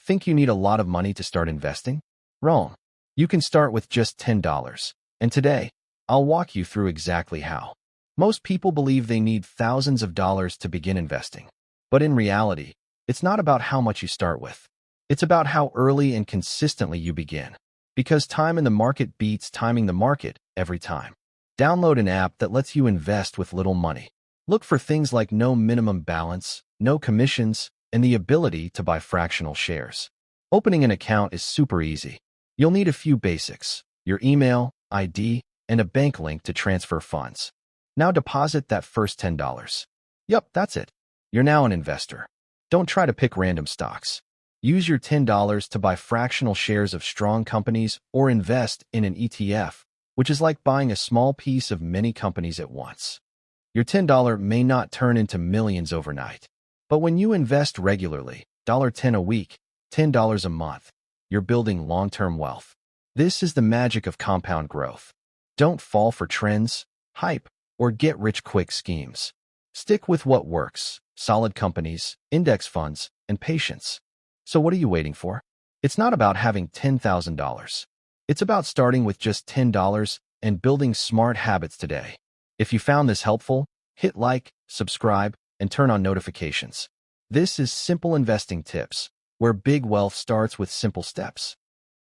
Think you need a lot of money to start investing? Wrong. You can start with just $10. And today, I'll walk you through exactly how. Most people believe they need thousands of dollars to begin investing. But in reality, it's not about how much you start with. It's about how early and consistently you begin. Because time in the market beats timing the market every time. Download an app that lets you invest with little money. Look for things like no minimum balance, no commissions, and the ability to buy fractional shares. Opening an account is super easy. You'll need a few basics: your email, ID, and a bank link to transfer funds. Now deposit that first $10. Yup, that's it. You're now an investor. Don't try to pick random stocks. Use your $10 to buy fractional shares of strong companies or invest in an ETF, which is like buying a small piece of many companies at once. Your $10 may not turn into millions overnight, but when you invest regularly, $10 a week, $10 a month, you're building long-term wealth. This is the magic of compound growth. Don't fall for trends, hype, or get-rich-quick schemes. Stick with what works: solid companies, index funds, and patience. So what are you waiting for? It's not about having $10,000. It's about starting with just $10 and building smart habits today. If you found this helpful, hit like, subscribe, and turn on notifications. This is Simple Investing Tips, where big wealth starts with simple steps.